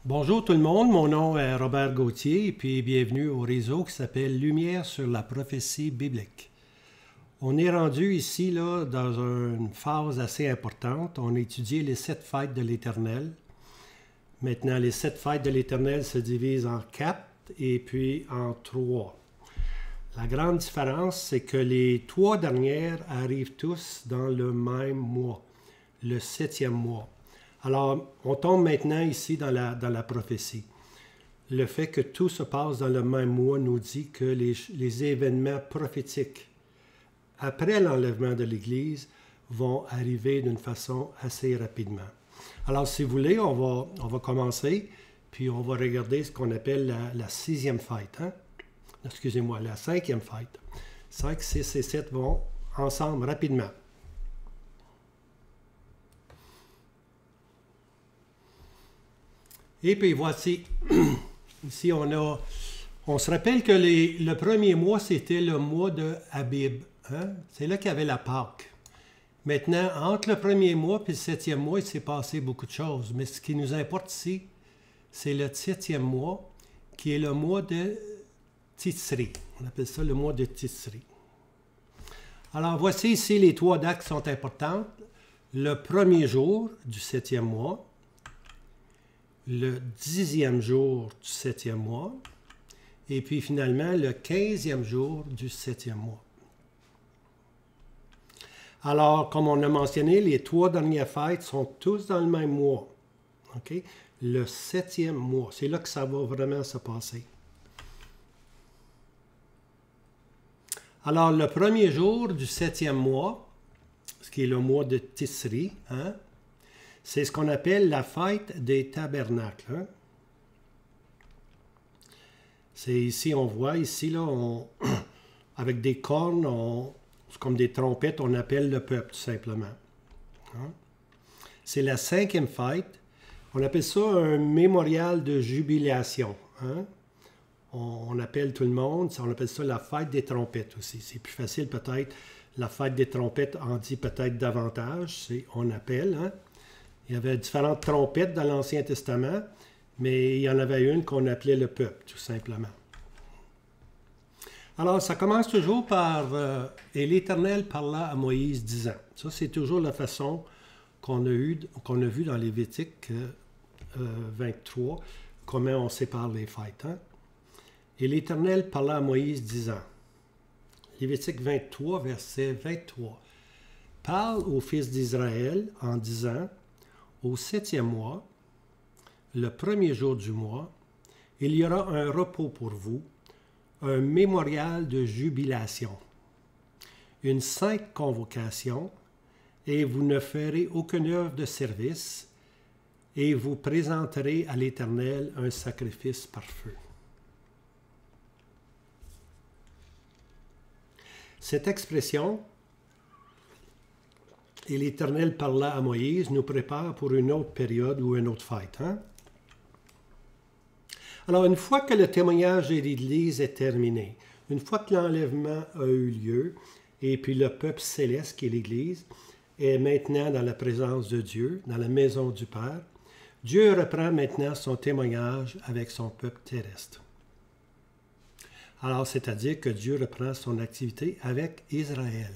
Bonjour tout le monde, mon nom est Robert Gauthier et puis bienvenue au réseau qui s'appelle Lumière sur la prophétie biblique. On est rendu ici là, dans une phase assez importante. On a étudié les 7 fêtes de l'Éternel. Maintenant, les 7 fêtes de l'Éternel se divisent en 4 et puis en 3. La grande différence, c'est que les 3 dernières arrivent tous dans le même mois, le 7e mois. Alors, on tombe maintenant ici dans la prophétie. Le fait que tout se passe dans le même mois nous dit que les événements prophétiques après l'enlèvement de l'Église vont arriver d'une façon assez rapidement. Alors, si vous voulez, on va commencer, puis on va regarder ce qu'on appelle la 6e fête. Hein? Excusez-moi, la 5e fête. 5, 6 et 7 vont ensemble rapidement. Et puis voici, ici on se rappelle que le premier mois, c'était le mois de Abib. Hein? C'est là qu'il y avait la Pâque. Maintenant, entre le premier mois et le 7e mois, il s'est passé beaucoup de choses. Mais ce qui nous importe ici, c'est le 7e mois, qui est le mois de Titsri. On appelle ça le mois de Titsri. Alors voici ici les 3 dates qui sont importantes. Le premier jour du 7e mois, le 10e jour du 7e mois, et puis finalement le 15e jour du 7e mois. Alors, comme on a mentionné, les 3 dernières fêtes sont tous dans le même mois. Okay? Le 7e mois, c'est là que ça va vraiment se passer. Alors, le premier jour du 7e mois, ce qui est le mois de Tissri, hein? C'est ce qu'on appelle la fête des tabernacles. Hein? C'est ici, on voit, ici, là, avec des cornes, c'est comme des trompettes, on appelle le peuple, tout simplement. Hein? C'est la 5e fête. On appelle ça un mémorial de jubilation. Hein? On appelle tout le monde, on appelle ça la fête des trompettes aussi. C'est plus facile peut-être. La fête des trompettes en dit peut-être davantage. On appelle, hein? Il y avait différentes trompettes dans l'Ancien Testament, mais il y en avait une qu'on appelait le peuple, tout simplement. Alors, ça commence toujours par « Et l'Éternel parla à Moïse, disant ». Ça, c'est toujours la façon qu'on a vu dans Lévitique 23, comment on sépare les fêtes. Hein? « Et l'Éternel parla à Moïse, disant ». Lévitique 23, verset 23. « Parle aux fils d'Israël en disant » Au 7e mois, le premier jour du mois, il y aura un repos pour vous, un mémorial de jubilation, une sainte convocation, et vous ne ferez aucune œuvre de service, et vous présenterez à l'Éternel un sacrifice par feu. Cette expression et l'Éternel parla à Moïse, nous prépare pour une autre période ou une autre fête. Hein? Alors, une fois que le témoignage de l'Église est terminé, une fois que l'enlèvement a eu lieu, et puis le peuple céleste, qui est l'Église, est maintenant dans la présence de Dieu, dans la maison du Père, Dieu reprend maintenant son témoignage avec son peuple terrestre. Alors, c'est-à-dire que Dieu reprend son activité avec Israël.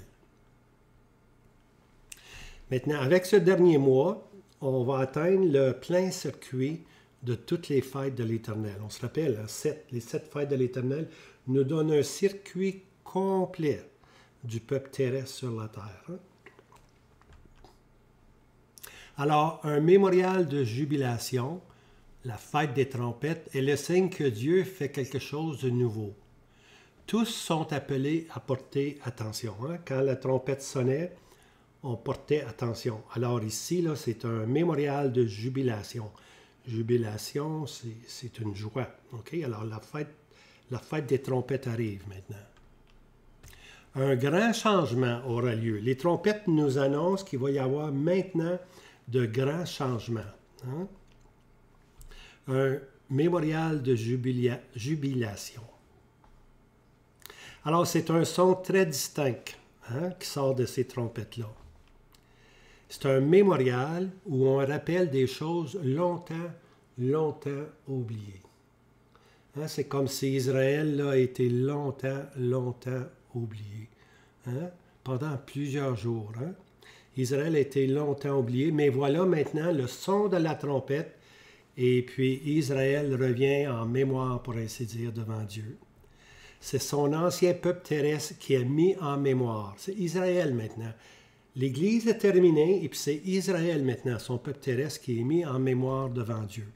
Maintenant, avec ce dernier mois, on va atteindre le plein circuit de toutes les fêtes de l'Éternel. On se rappelle, les 7 fêtes de l'Éternel nous donnent un circuit complet du peuple terrestre sur la terre. Hein? Alors, un mémorial de jubilation, la fête des trompettes, est le signe que Dieu fait quelque chose de nouveau. Tous sont appelés à porter attention. Hein? Quand la trompette sonnait, on portait attention. Alors ici, là, c'est un mémorial de jubilation. Jubilation, c'est une joie. Okay? Alors la fête des trompettes arrive maintenant. Un grand changement aura lieu. Les trompettes nous annoncent qu'il va y avoir maintenant de grands changements. Hein? Un mémorial de jubilation. Alors c'est un son très distinct, hein, qui sort de ces trompettes-là. C'est un mémorial où on rappelle des choses longtemps longtemps oublié. Hein, c'est comme si Israël là, a été longtemps oublié. Hein, pendant plusieurs jours. Hein. Israël a été longtemps oublié, mais voilà maintenant le son de la trompette, et puis Israël revient en mémoire, pour ainsi dire, devant Dieu. C'est son ancien peuple terrestre qui est mis en mémoire. C'est Israël maintenant. L'Église est terminée, et puis c'est Israël maintenant, son peuple terrestre, qui est mis en mémoire devant Dieu.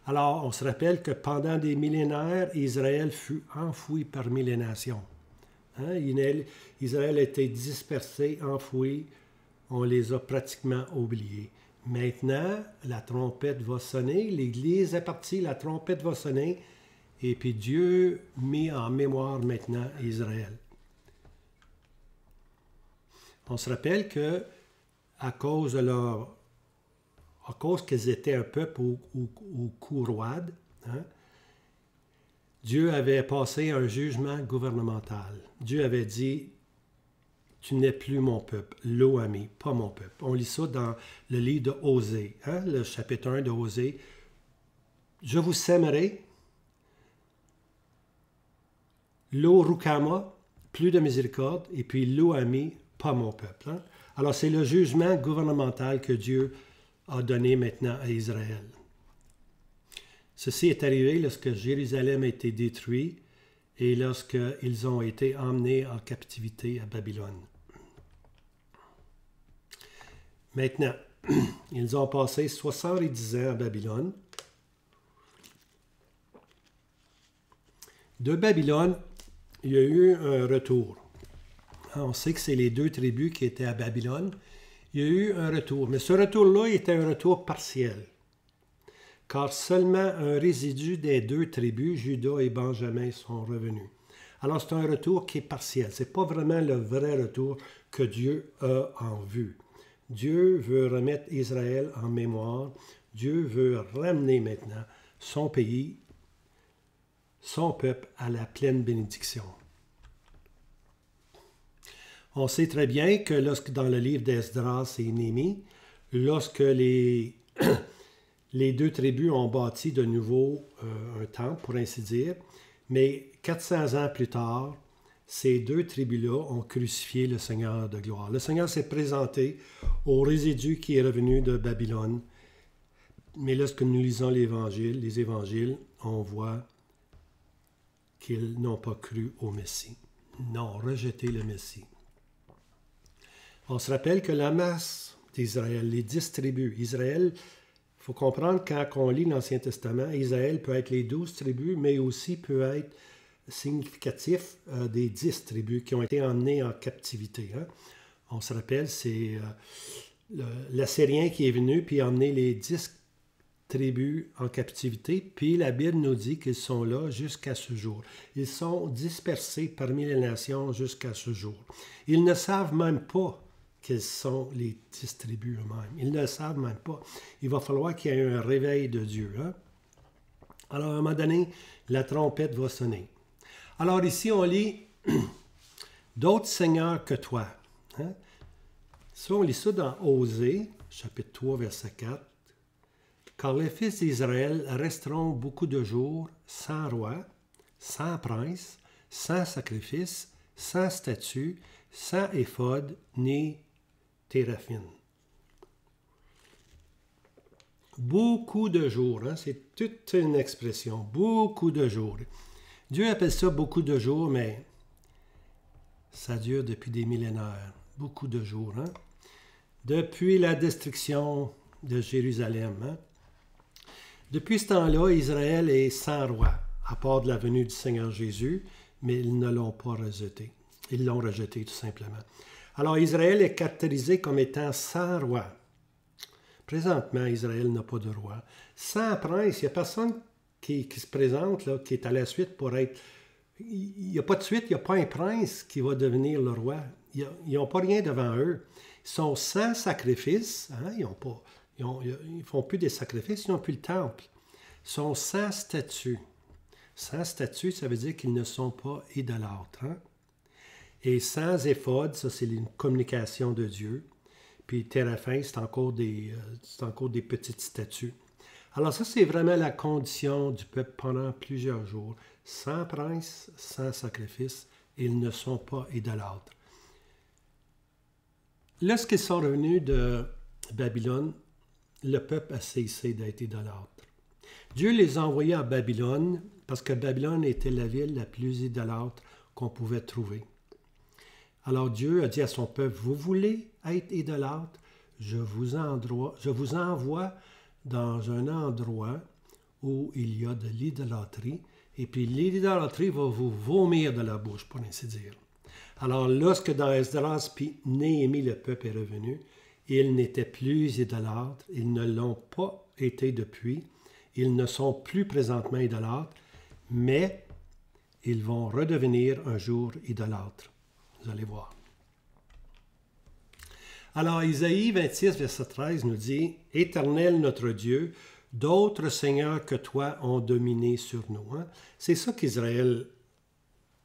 Alors, on se rappelle que pendant des millénaires, Israël fut enfoui parmi les nations. Hein? Israël a été dispersé, enfoui, on les a pratiquement oubliés. Maintenant, la trompette va sonner, l'Église est partie, la trompette va sonner, et puis Dieu met en mémoire maintenant Israël. On se rappelle que à cause qu'ils étaient un peuple au cou roide, hein, Dieu avait passé un jugement gouvernemental. Dieu avait dit, tu n'es plus mon peuple, Lo-Ami, pas mon peuple. On lit ça dans le livre de Osée, hein, le chapitre 1 de Osée. Je vous sèmerai, Lo-Rukama, plus de miséricorde, et puis Lo-Ami, pas mon peuple. Hein. Alors c'est le jugement gouvernemental que Dieu a donné maintenant à Israël. Ceci est arrivé lorsque Jérusalem a été détruit et lorsqu'ils ont été emmenés en captivité à Babylone. Maintenant, ils ont passé 70 ans à Babylone. De Babylone, il y a eu un retour. On sait que c'est les 2 tribus qui étaient à Babylone. Il y a eu un retour, mais ce retour-là était un retour partiel. Car seulement un résidu des 2 tribus, Juda et Benjamin, sont revenus. Alors c'est un retour qui est partiel. Ce n'est pas vraiment le vrai retour que Dieu a en vue. Dieu veut remettre Israël en mémoire. Dieu veut ramener maintenant son pays, son peuple à la pleine bénédiction. On sait très bien que dans le livre d'Esdras et Néhémie, lorsque les 2 tribus ont bâti de nouveau un temple, pour ainsi dire, mais 400 ans plus tard, ces 2 tribus-là ont crucifié le Seigneur de gloire. Le Seigneur s'est présenté au résidu qui est revenu de Babylone, mais lorsque nous lisons les évangiles, on voit qu'ils n'ont pas cru au Messie, n'ont rejeté le Messie. On se rappelle que la masse d'Israël, les 10 tribus, Israël, il faut comprendre quand on lit l'Ancien Testament, Israël peut être les 12 tribus, mais aussi peut être significatif des 10 tribus qui ont été emmenées en captivité. Hein. On se rappelle, c'est l'Assyrien qui est venu puis a emmené les 10 tribus en captivité, puis la Bible nous dit qu'ils sont là jusqu'à ce jour. Ils sont dispersés parmi les nations jusqu'à ce jour. Ils ne savent même pas quelles sont les 10 tribus eux-mêmes. Ils ne le savent même pas. Il va falloir qu'il y ait un réveil de Dieu. Hein? Alors, à un moment donné, la trompette va sonner. Alors ici, on lit « D'autres seigneurs que toi. Hein? » Ça, on lit ça dans Osée, chapitre 3, verset 4. « Car les fils d'Israël resteront beaucoup de jours sans roi, sans prince, sans sacrifice, sans statue, sans éphod, ni téraphine. » Beaucoup de jours, hein? C'est toute une expression, beaucoup de jours. Dieu appelle ça beaucoup de jours, mais ça dure depuis des millénaires, beaucoup de jours. Hein? Depuis la destruction de Jérusalem. Hein? Depuis ce temps-là, Israël est sans roi, à part de la venue du Seigneur Jésus, mais ils ne l'ont pas rejeté. Ils l'ont rejeté tout simplement. Alors Israël est caractérisé comme étant sans roi. Présentement, Israël n'a pas de roi. Sans prince, il n'y a personne qui se présente, là, qui est à la suite pour être... Il n'y a pas de suite, il n'y a pas un prince qui va devenir le roi. Ils n'ont pas rien devant eux. Ils sont sans sacrifice. Hein? Ils ne font plus des sacrifices, ils n'ont plus le temple. Ils sont sans statut. Sans statut, ça veut dire qu'ils ne sont pas idolâtres. Hein? Et sans éphod, ça c'est une communication de Dieu. Puis Téraphim, c'est encore des petites statues. Alors ça, c'est vraiment la condition du peuple pendant plusieurs jours. Sans prince, sans sacrifice, ils ne sont pas idolâtres. Lorsqu'ils sont revenus de Babylone, le peuple a cessé d'être idolâtre. Dieu les a envoyés à Babylone parce que Babylone était la ville la plus idolâtre qu'on pouvait trouver. Alors Dieu a dit à son peuple, vous voulez être idolâtre? Je vous envoie dans un endroit où il y a de l'idolâtrie, et puis l'idolâtrie va vous vomir de la bouche, pour ainsi dire. Alors lorsque dans Esdras puis Néhémie, le peuple est revenu, ils n'étaient plus idolâtres, ils ne l'ont pas été depuis, ils ne sont plus présentement idolâtres, mais ils vont redevenir un jour idolâtres. Vous allez voir. Alors, Isaïe 26, verset 13 nous dit « Éternel notre Dieu, d'autres seigneurs que toi ont dominé sur nous. » C'est ça qu'Israël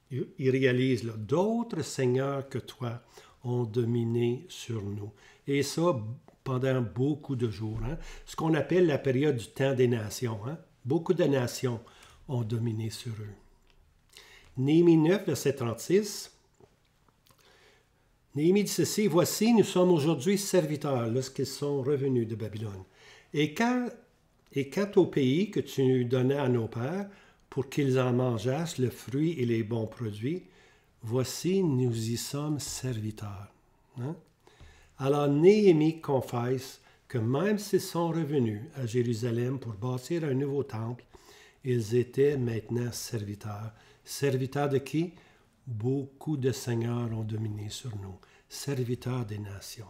il réalise là. D'autres seigneurs que toi ont dominé sur nous. Et ça, pendant beaucoup de jours. Ce qu'on appelle la période du temps des nations. Beaucoup de nations ont dominé sur eux. Néhémie 9, verset 36. Néhémie dit ceci, « Voici, nous sommes aujourd'hui serviteurs lorsqu'ils sont revenus de Babylone. Et quant au pays que tu donnais à nos pères, pour qu'ils en mangeassent le fruit et les bons produits, voici, nous y sommes serviteurs. » Alors Néhémie confesse que même s'ils sont revenus à Jérusalem pour bâtir un nouveau temple, ils étaient maintenant serviteurs. Serviteurs de qui? Beaucoup de seigneurs ont dominé sur nous. Serviteurs des nations.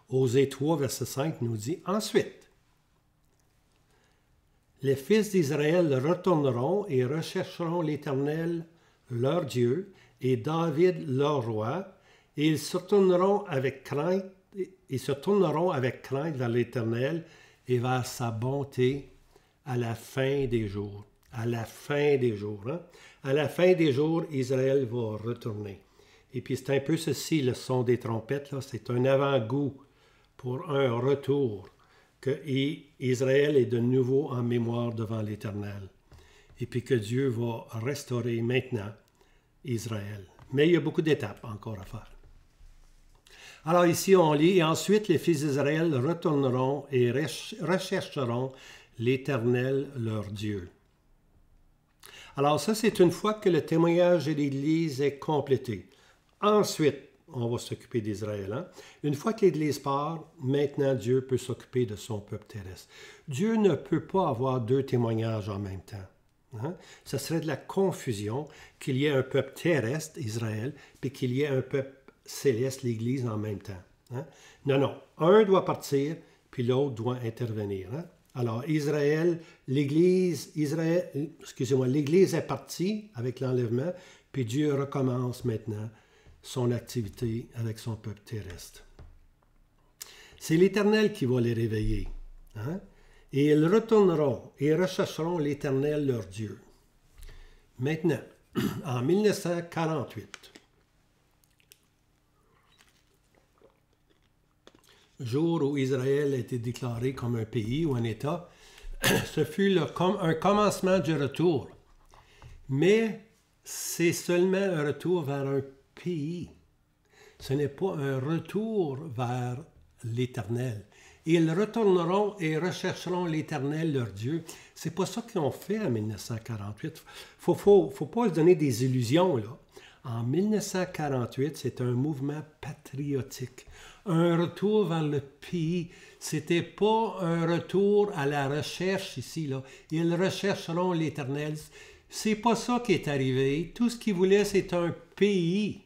Osée 3, verset 5 nous dit « Ensuite, les fils d'Israël retourneront et rechercheront l'Éternel, leur Dieu, et David, leur roi, et ils se tourneront avec crainte vers l'Éternel et vers sa bonté à la fin des jours. » À la fin des jours. À la fin des jours, Israël va retourner. Et puis c'est un peu ceci, le son des trompettes, là, c'est un avant-goût pour un retour, que Israël est de nouveau en mémoire devant l'Éternel. Et puis que Dieu va restaurer maintenant Israël. Mais il y a beaucoup d'étapes encore à faire. Alors ici on lit, « Et ensuite les fils d'Israël retourneront et rechercheront l'Éternel leur Dieu. » Alors ça, c'est une fois que le témoignage de l'Église est complété. Ensuite, on va s'occuper d'Israël. Une fois que l'Église part, maintenant Dieu peut s'occuper de son peuple terrestre. Dieu ne peut pas avoir deux témoignages en même temps. Ce serait de la confusion qu'il y ait un peuple terrestre, Israël, puis qu'il y ait un peuple céleste, l'Église, en même temps. Non. Un doit partir, puis l'autre doit intervenir. Alors, l'Église est partie avec l'enlèvement, puis Dieu recommence maintenant son activité avec son peuple terrestre. C'est l'Éternel qui va les réveiller. Et ils retourneront et rechercheront l'Éternel leur Dieu. Maintenant, en 1948, jour où Israël a été déclaré comme un pays ou un État, ce fut un commencement du retour. Mais c'est seulement un retour vers un pays. Ce n'est pas un retour vers l'Éternel. Ils retourneront et rechercheront l'Éternel, leur Dieu. C'est pas ça qu'ils ont fait en 1948. Faut pas se donner des illusions, là. En 1948, c'est un mouvement patriotique. Un retour vers le pays. C'était pas un retour à la recherche ici, là. Ils rechercheront l'Éternel. C'est pas ça qui est arrivé. Tout ce qu'ils voulaient, c'est un pays.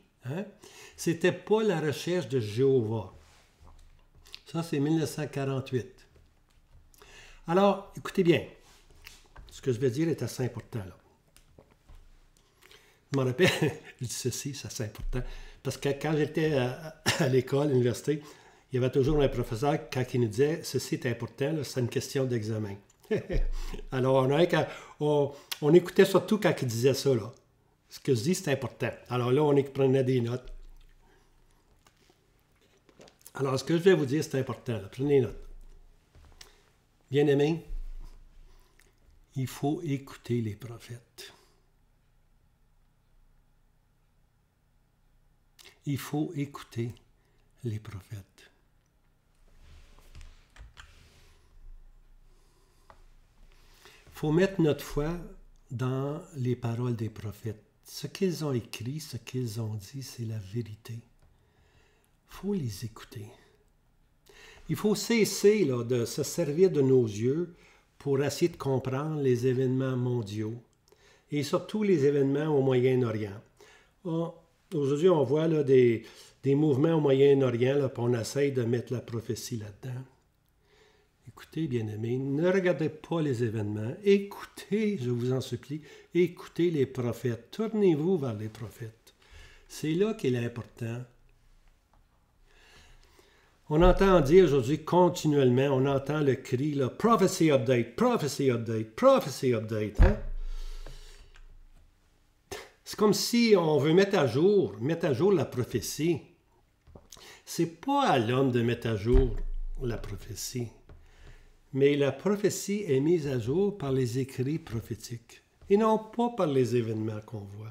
C'était pas la recherche de Jéhovah. Ça, c'est 1948. Alors, écoutez bien. Ce que je vais dire est assez important, là. Je me rappelle, je dis ceci, c'est assez important. Parce que quand j'étais à l'école, à l'université, il y avait toujours un professeur, quand il nous disait « Ceci est important, c'est une question d'examen. » Alors, on écoutait surtout quand il disait ça, là. Ce que je dis, c'est important. Alors là, on prenait des notes. Alors, ce que je vais vous dire, c'est important. Là. Prenez note. Bien-aimés, il faut écouter les prophètes. Il faut écouter les prophètes. Il faut mettre notre foi dans les paroles des prophètes. Ce qu'ils ont écrit, ce qu'ils ont dit, c'est la vérité. Il faut les écouter. Il faut cesser là, de se servir de nos yeux pour essayer de comprendre les événements mondiaux et surtout les événements au Moyen-Orient. Aujourd'hui, on voit là, des mouvements au Moyen-Orient, puis on essaye de mettre la prophétie là-dedans. Écoutez, bien-aimés, ne regardez pas les événements. Écoutez, je vous en supplie, écoutez les prophètes. Tournez-vous vers les prophètes. C'est là qu'il est important. On entend dire aujourd'hui continuellement, on entend le cri, là, prophecy update, prophecy update, prophecy update. Hein? C'est comme si on veut mettre à jour la prophétie. C'est pas à l'homme de mettre à jour la prophétie. Mais la prophétie est mise à jour par les écrits prophétiques et non pas par les événements qu'on voit.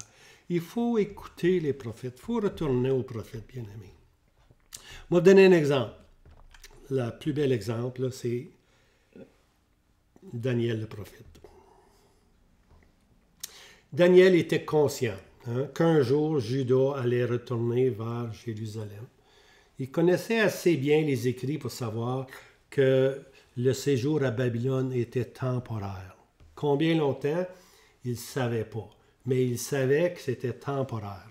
Il faut écouter les prophètes, il faut retourner aux prophètes, bien-aimés. Je vais vous donner un exemple. Le plus bel exemple, c'est Daniel le prophète. Daniel était conscient qu'un jour, Juda allait retourner vers Jérusalem. Il connaissait assez bien les écrits pour savoir que le séjour à Babylone était temporaire. Combien longtemps? Il ne savait pas. Mais il savait que c'était temporaire.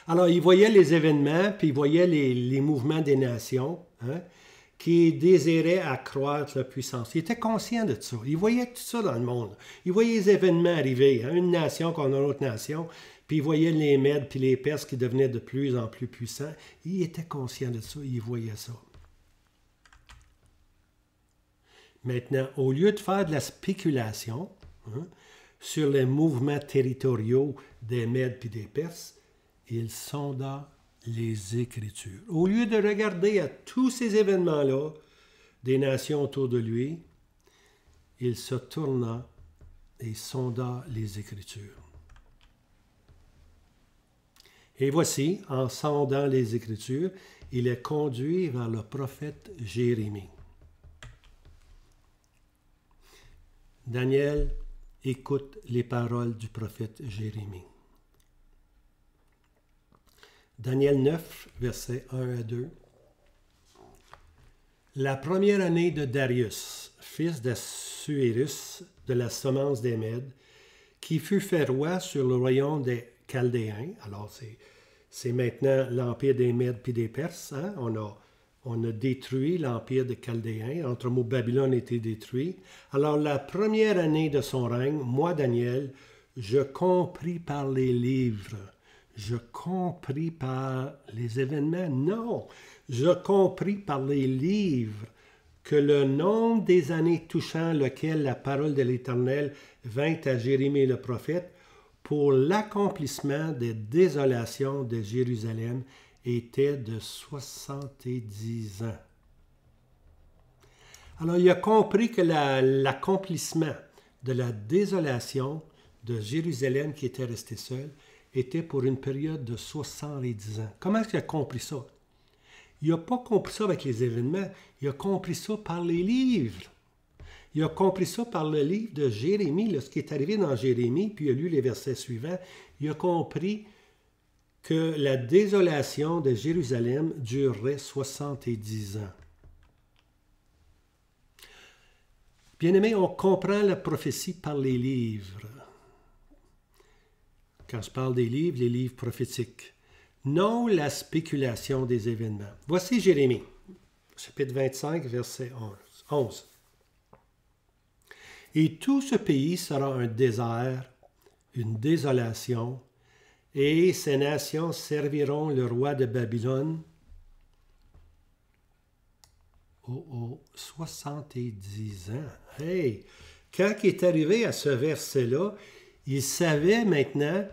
Alors, il voyait les événements, puis il voyait les mouvements des nations qui désiraient accroître leur puissance. Il était conscient de ça. Il voyait tout ça dans le monde. Il voyait les événements arriver, une nation contre une autre nation, puis il voyait les Mèdes puis les Perses qui devenaient de plus en plus puissants. Il était conscient de ça, il voyait ça. Maintenant, au lieu de faire de la spéculation sur les mouvements territoriaux des Mèdes puis des Perses, il sonda les Écritures. Au lieu de regarder à tous ces événements-là des nations autour de lui, il se tourna et sonda les Écritures. Et voici, en sondant les Écritures, il est conduit vers le prophète Jérémie. Daniel écoute les paroles du prophète Jérémie. Daniel 9, versets 1 à 2. La première année de Darius, fils d'Assuérus, de la semence des Mèdes, qui fut fait roi sur le royaume des Chaldéens. Alors, c'est maintenant l'empire des Mèdes puis des Perses. Hein? On a détruit l'empire des Chaldéens. Entre mots, Babylone a été détruit. Alors, la première année de son règne, moi, Daniel, je compris par les livres. Je compris par les événements? Non, je compris par les livres que le nombre des années touchant lequel la parole de l'Éternel vint à Jérémie le prophète pour l'accomplissement des désolations de Jérusalem était de 70 ans. Alors, il a compris que l'accomplissement de la désolation de Jérusalem qui était restée seule était pour une période de 70 ans. Comment est-ce qu'il a compris ça? Il n'a pas compris ça avec les événements, il a compris ça par les livres. Il a compris ça par le livre de Jérémie, ce qui est arrivé dans Jérémie, puis il a lu les versets suivants. Il a compris que la désolation de Jérusalem durerait 70 ans. Bien-aimés, on comprend la prophétie par les livres. Quand je parle des livres, les livres prophétiques. Non la spéculation des événements. Voici Jérémie, chapitre 25, verset 11. Et tout ce pays sera un désert, une désolation, et ces nations serviront le roi de Babylone 70 ans. Hey! Quand il est arrivé à ce verset-là, il savait maintenant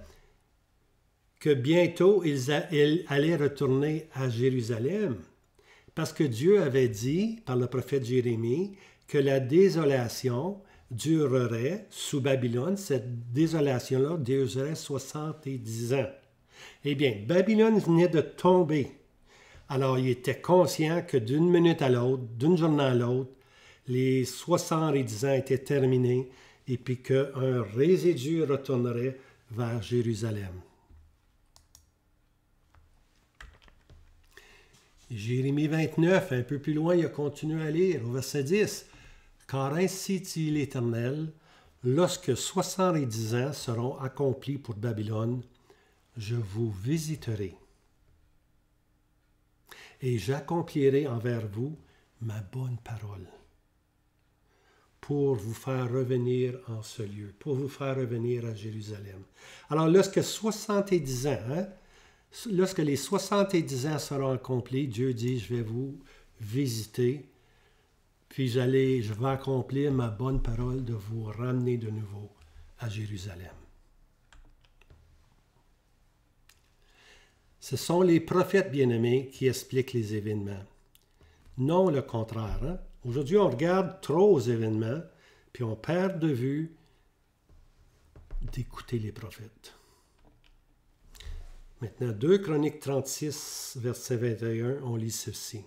que bientôt ils allaient retourner à Jérusalem, parce que Dieu avait dit par le prophète Jérémie que la désolation durerait sous Babylone. Cette désolation-là durerait 70 ans. Eh bien, Babylone venait de tomber. Alors, il était conscient que d'une minute à l'autre, d'une journée à l'autre, les 70 ans étaient terminés et puis qu'un résidu retournerait vers Jérusalem. Jérémie 29, un peu plus loin, il a continué à lire au verset 10. « Car ainsi dit l'Éternel, lorsque 70 ans seront accomplis pour Babylone, je vous visiterai et j'accomplirai envers vous ma bonne parole pour vous faire revenir en ce lieu, pour vous faire revenir à Jérusalem. » Alors, lorsque 70 ans, lorsque les 70 ans seront accomplis, Dieu dit, je vais vous visiter, puis je vais accomplir ma bonne parole de vous ramener de nouveau à Jérusalem. Ce sont les prophètes bien-aimés qui expliquent les événements. Non le contraire. Hein? Aujourd'hui, on regarde trop aux événements, puis on perd de vue d'écouter les prophètes. Maintenant, 2 Chroniques 36, verset 21, on lit ceci.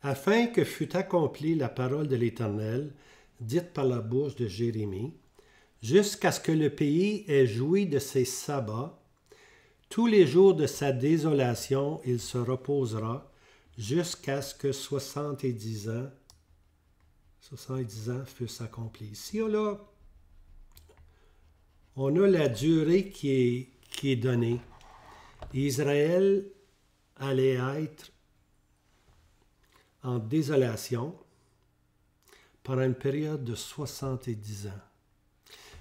« Afin que fût accomplie la parole de l'Éternel, dite par la bouche de Jérémie, jusqu'à ce que le pays ait joui de ses sabbats, tous les jours de sa désolation, il se reposera, jusqu'à ce que 70 ans fussent accomplis. » Ici, on a la durée qui est donnée. Israël allait être en désolation pendant une période de 70 ans.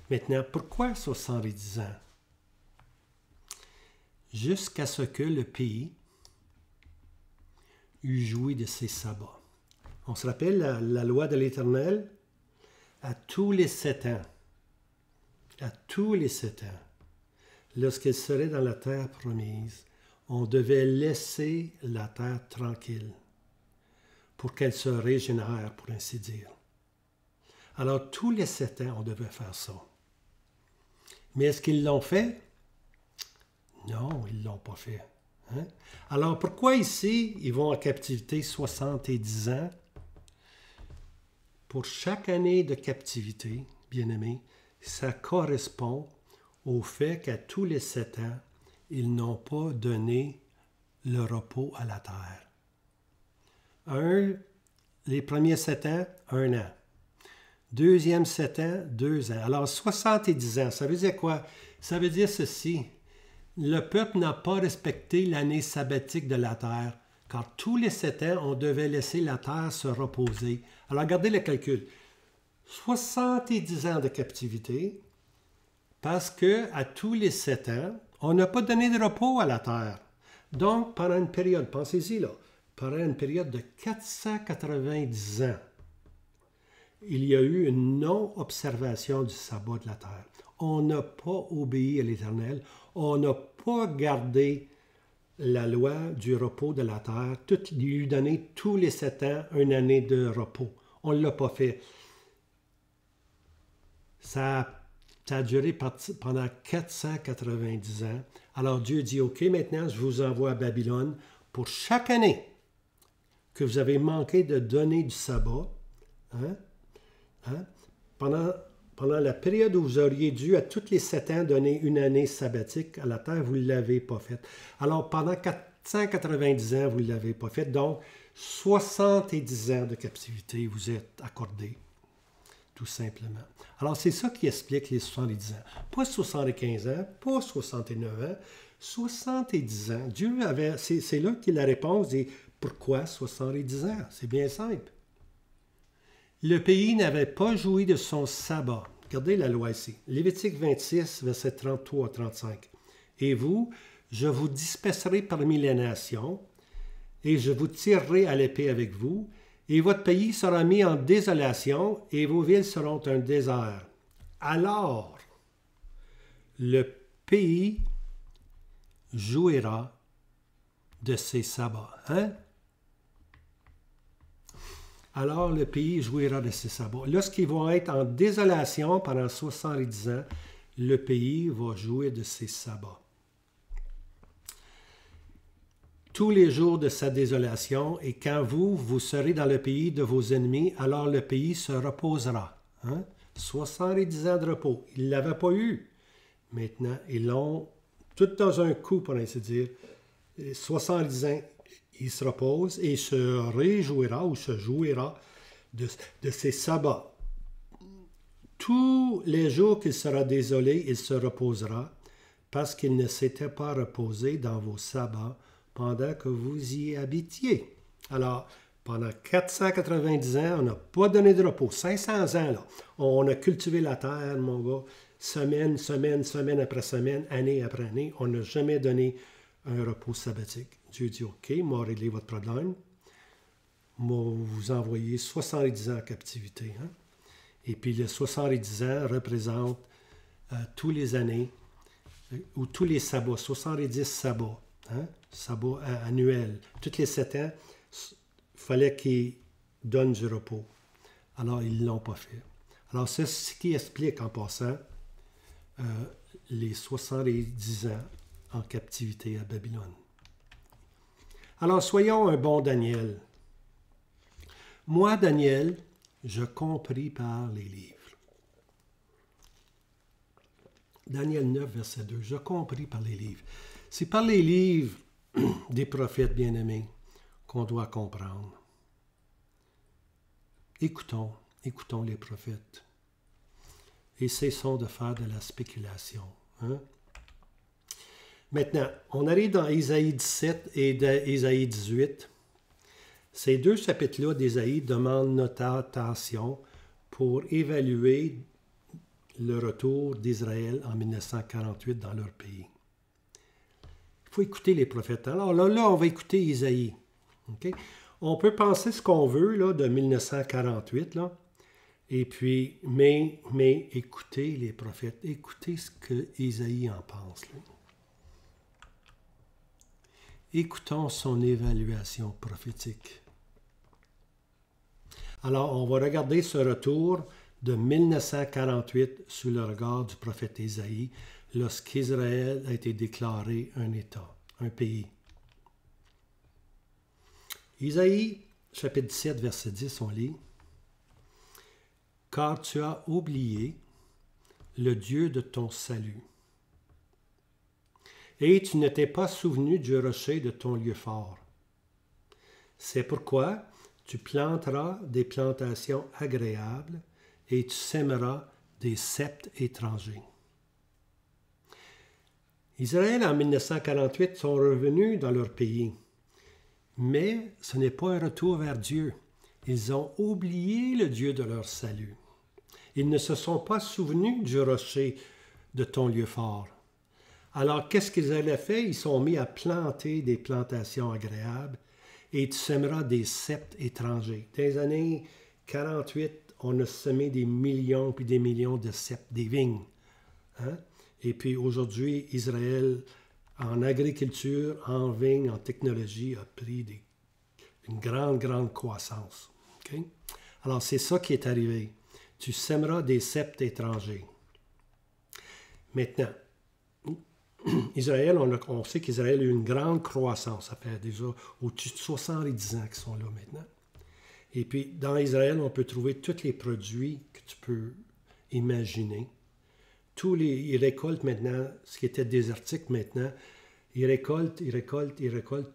Maintenant, pourquoi 70 ans? Jusqu'à ce que le pays eût joui de ses sabbats. On se rappelle la loi de l'Éternel? À tous les 7 ans. À tous les 7 ans. Lorsqu'il serait dans la terre promise, on devait laisser la terre tranquille pour qu'elle se régénère, pour ainsi dire. Alors, tous les 7 ans, on devait faire ça. Mais est-ce qu'ils l'ont fait? Non, ils ne l'ont pas fait. Hein? Alors, pourquoi ici, ils vont en captivité 70 ans? Pour chaque année de captivité, bien-aimés, ça correspond au fait qu'à tous les 7 ans, ils n'ont pas donné le repos à la terre. Les premiers 7 ans, 1 an. Deuxième 7 ans, 2 ans. Alors, 70 ans, ça veut dire quoi? Ça veut dire ceci. Le peuple n'a pas respecté l'année sabbatique de la terre, car tous les 7 ans, on devait laisser la terre se reposer. Alors, regardez le calcul. 70 ans de captivité, parce qu'à tous les 7 ans, on n'a pas donné de repos à la terre. Donc, pendant une période, pensez-y là, pendant une période de 490 ans, il y a eu une non-observation du sabbat de la terre. On n'a pas obéi à l'Éternel, on n'a pas gardé la loi du repos de la terre, lui donner tous les 7 ans une année de repos. On ne l'a pas fait. Ça a duré pendant 490 ans. Alors Dieu dit, OK, maintenant je vous envoie à Babylone pour chaque année que vous avez manqué de donner du sabbat. Pendant la période où vous auriez dû à tous les 7 ans donner une année sabbatique à la terre, vous ne l'avez pas faite. Alors pendant 490 ans, vous ne l'avez pas faite. Donc 70 ans de captivité vous êtes accordés. Tout simplement. Alors, c'est ça qui explique les 70 ans. Pas 75 ans, pas 69 ans, 70 ans. Dieu avait... C'est là que la réponse est « Pourquoi 70 ans? » C'est bien simple. Le pays n'avait pas joui de son sabbat. Regardez la loi ici. Lévitique 26, versets 33 à 35. « Et vous, je vous disperserai parmi les nations, et je vous tirerai à l'épée avec vous, et votre pays sera mis en désolation, et vos villes seront un désert. Alors, le pays jouira de ses sabbats. Hein? Alors le pays jouira de ses sabbats. Lorsqu'ils vont être en désolation pendant 70 ans, le pays va jouer de ses sabbats. Tous les jours de sa désolation, et quand vous serez dans le pays de vos ennemis, alors le pays se reposera. Hein? 70 ans de repos. Ils ne l'avaient pas eu. Maintenant, ils l'ont tout dans un coup, pour ainsi dire. 70 ans, il se repose et se réjouira ou se jouira de ses sabbats. Tous les jours qu'il sera désolé, il se reposera, parce qu'il ne s'était pas reposé dans vos sabbats pendant que vous y habitiez. Alors, pendant 490 ans, on n'a pas donné de repos. 500 ans, là, on a cultivé la terre, mon gars, semaine après semaine, année après année. On n'a jamais donné un repos sabbatique. Dieu dit, OK, moi, réglé votre problème. Moi, vous envoyez 70 ans en captivité. Hein? Et puis, les 70 ans représentent tous les années, ou tous les sabbats, 70 sabbats, hein? Sabbats annuels. Tous les 7 ans, il fallait qu'ils donnent du repos. Alors, ils ne l'ont pas fait. Alors, c'est ce qui explique, en passant, les 70 ans en captivité à Babylone. Alors, soyons un bon Daniel. Moi, Daniel, je compris par les livres. Daniel 9, verset 2. Je compris par les livres. C'est par les livres des prophètes bien-aimés qu'on doit comprendre. Écoutons les prophètes. Et cessons de faire de la spéculation. Hein? Maintenant, on arrive dans Ésaïe 17 et Ésaïe 18. Ces deux chapitres-là d'Ésaïe demandent notre attention pour évaluer le retour d'Israël en 1948 dans leur pays. Il faut écouter les prophètes. Alors là on va écouter Ésaïe. Okay? On peut penser ce qu'on veut là, de 1948, là, et puis, mais écoutez les prophètes, écoutez ce que Ésaïe en pense. Là. Écoutons son évaluation prophétique. Alors, on va regarder ce retour de 1948 sous le regard du prophète Ésaïe, lorsqu'Israël a été déclaré un État, un pays. Ésaïe, chapitre 17, verset 10, on lit « Car tu as oublié le Dieu de ton salut, et tu ne t'es pas souvenu du rocher de ton lieu fort. C'est pourquoi tu planteras des plantations agréables et tu sèmeras des sceptres étrangers. » Israël, en 1948, sont revenus dans leur pays. Mais ce n'est pas un retour vers Dieu. Ils ont oublié le Dieu de leur salut. Ils ne se sont pas souvenus du rocher de ton lieu fort. Alors, qu'est-ce qu'ils avaient fait? Ils sont mis à planter des plantations agréables et tu sèmeras des sceptres étrangers. Dans les années 48, on a semé des millions puis des millions de sceptres, des vignes. Hein? Et puis aujourd'hui, Israël, en agriculture, en vignes, en technologie, a pris une grande croissance. Okay? Alors, c'est ça qui est arrivé. Tu sèmeras des sceptres étrangers. Maintenant, Israël, on sait qu'Israël a eu une grande croissance. Ça fait déjà au-dessus de 70 ans qu'ils sont là maintenant. Et puis, dans Israël, on peut trouver tous les produits que tu peux imaginer. Ils récoltent maintenant, ce qui était désertique maintenant, ils récoltent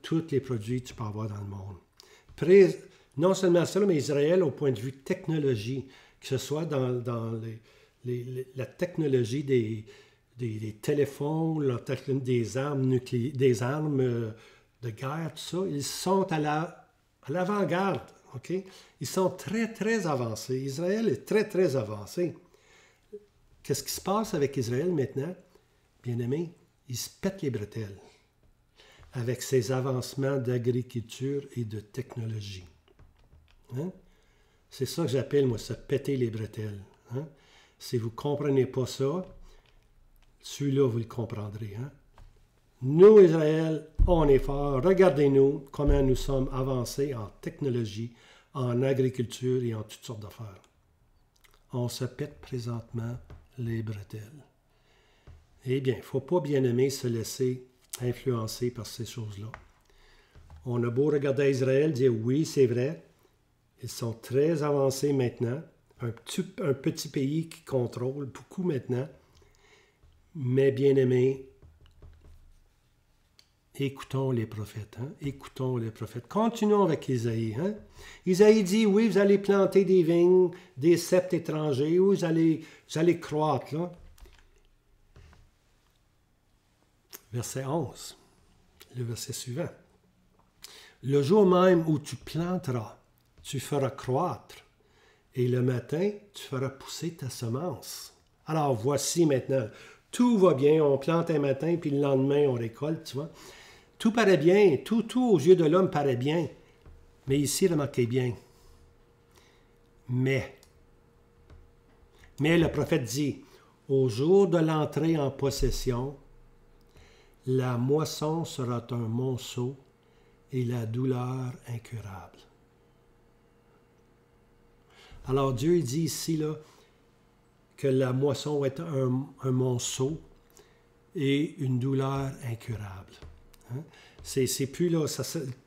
tous les produits que tu peux avoir dans le monde. Non seulement ça, mais Israël, au point de vue technologie, que ce soit dans la technologie des téléphones, des armes des armes de guerre, tout ça, ils sont à l'avant-garde. Okay? Ils sont très avancés. Israël est très avancé. Qu'est-ce qui se passe avec Israël maintenant? Bien-aimé, il se pète les bretelles avec ses avancements d'agriculture et de technologie. Hein? C'est ça que j'appelle, moi, se péter les bretelles. Hein? Si vous ne comprenez pas ça, celui-là, vous le comprendrez. Hein? Nous, Israël, on est fort. Regardez-nous comment nous sommes avancés en technologie, en agriculture et en toutes sortes d'affaires. On se pète présentement les bretelles. Eh bien, il ne faut pas, bien-aimé, se laisser influencer par ces choses-là. On a beau regarder Israël, dire oui, c'est vrai, ils sont très avancés maintenant, un petit pays qui contrôle beaucoup maintenant, mais bien-aimé, écoutons les prophètes, hein? Écoutons les prophètes. Continuons avec Isaïe. Hein? Isaïe dit, oui, vous allez planter des vignes, des ceps étrangers, ou vous allez croître. Là. Verset 11, le verset suivant. Le jour même où tu planteras, tu feras croître, et le matin, tu feras pousser ta semence. Alors, voici maintenant, tout va bien, on plante un matin, puis le lendemain, on récolte, tu vois. Tout paraît bien, tout aux yeux de l'homme paraît bien. Mais ici, remarquez bien. Mais le prophète dit, au jour de l'entrée en possession, la moisson sera un monceau et la douleur incurable. Alors Dieu dit ici là, que la moisson va être un monceau et une douleur incurable. Hein? C'est plus là,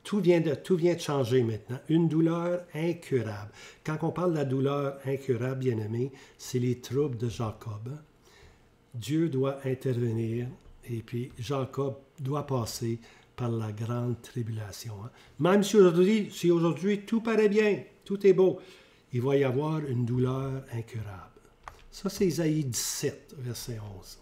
tout vient de changer maintenant. Une douleur incurable. Quand on parle de la douleur incurable, bien-aimé, c'est les troubles de Jacob. Hein? Dieu doit intervenir et puis Jacob doit passer par la grande tribulation. Hein? Même si aujourd'hui tout paraît bien, tout est beau, il va y avoir une douleur incurable. Ça, c'est Isaïe 17, verset 11.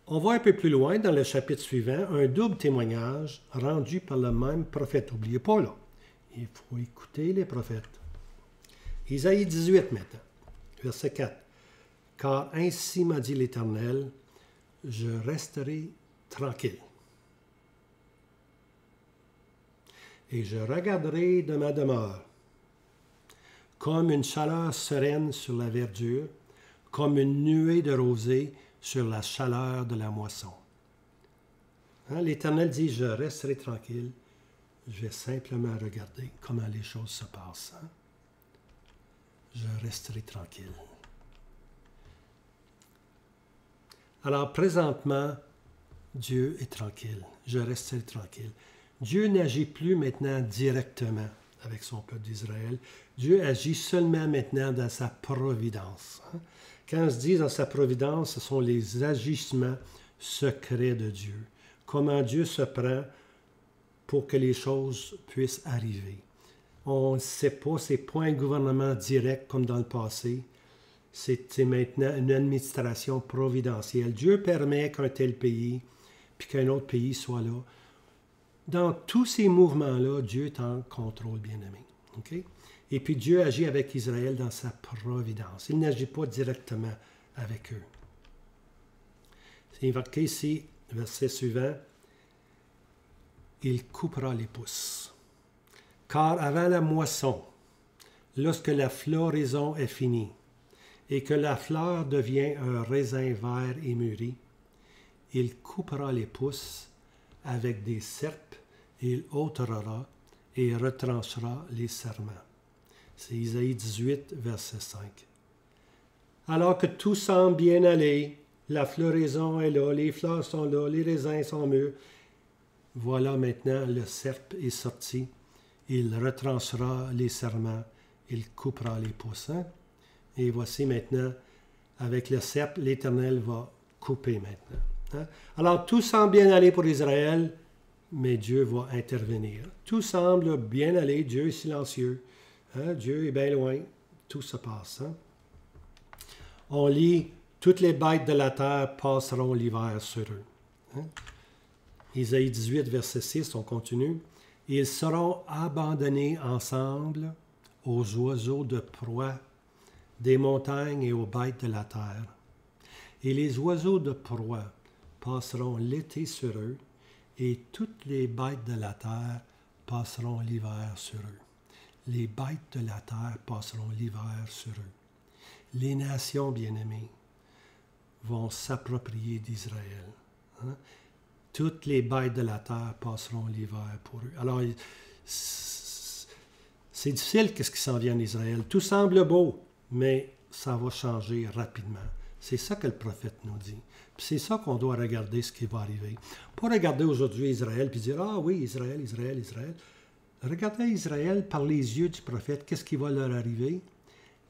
On va un peu plus loin dans le chapitre suivant, un double témoignage rendu par le même prophète. N'oubliez pas, là, il faut écouter les prophètes. Isaïe 18 maintenant, verset 4. « Car ainsi m'a dit l'Éternel, je resterai tranquille. Et je regarderai de ma demeure, comme une chaleur sereine sur la verdure, comme une nuée de rosée sur la chaleur de la moisson. Hein? L'Éternel dit, je resterai tranquille, je vais simplement regarder comment les choses se passent. Hein? Je resterai tranquille. Alors présentement, Dieu est tranquille, je resterai tranquille. Dieu n'agit plus maintenant directement avec son peuple d'Israël. Dieu agit seulement maintenant dans sa providence. Hein? Quand on se dit dans sa providence, ce sont les agissements secrets de Dieu. Comment Dieu se prend pour que les choses puissent arriver. On ne sait pas, c'est pas un gouvernement direct comme dans le passé. C'est maintenant une administration providentielle. Dieu permet qu'un tel pays, puis qu'un autre pays soit là. Dans tous ces mouvements-là, Dieu est en contrôle, bien-aimé. Okay? Et puis Dieu agit avec Israël dans sa providence. Il n'agit pas directement avec eux. C'est marqué ici, verset suivant, « Il coupera les pousses. Car avant la moisson, lorsque la floraison est finie, et que la fleur devient un raisin vert et mûri, il coupera les pousses avec des serpes, et il ôtera et retranchera les serments. » C'est Isaïe 18, verset 5. Alors que tout semble bien aller, la floraison est là, les fleurs sont là, les raisins sont mûrs, voilà maintenant le serpe est sorti, il retranchera les serments, il coupera les pousses. Hein? Et voici maintenant, avec le serpe, l'Éternel va couper maintenant. Hein? Alors tout semble bien aller pour Israël, mais Dieu va intervenir. Tout semble bien aller, Dieu est silencieux. Hein? Dieu est bien loin, tout se passe. Hein? On lit, toutes les bêtes de la terre passeront l'hiver sur eux. Hein? Isaïe 18, verset 6, on continue. Ils seront abandonnés ensemble aux oiseaux de proie des montagnes et aux bêtes de la terre. Et les oiseaux de proie passeront l'été sur eux, et toutes les bêtes de la terre passeront l'hiver sur eux. Les bêtes de la terre passeront l'hiver sur eux. Les nations bien-aimées vont s'approprier d'Israël. Hein? toutes les bêtes de la terre passeront l'hiver pour eux. Alors, c'est difficile qu'est-ce qui s'en vient en Israël. Tout semble beau, mais ça va changer rapidement. C'est ça que le prophète nous dit. Puis c'est ça qu'on doit regarder ce qui va arriver. Pas regarder aujourd'hui Israël puis dire « Ah oui, Israël, Israël, Israël ». Regardez Israël par les yeux du prophète. Qu'est-ce qui va leur arriver?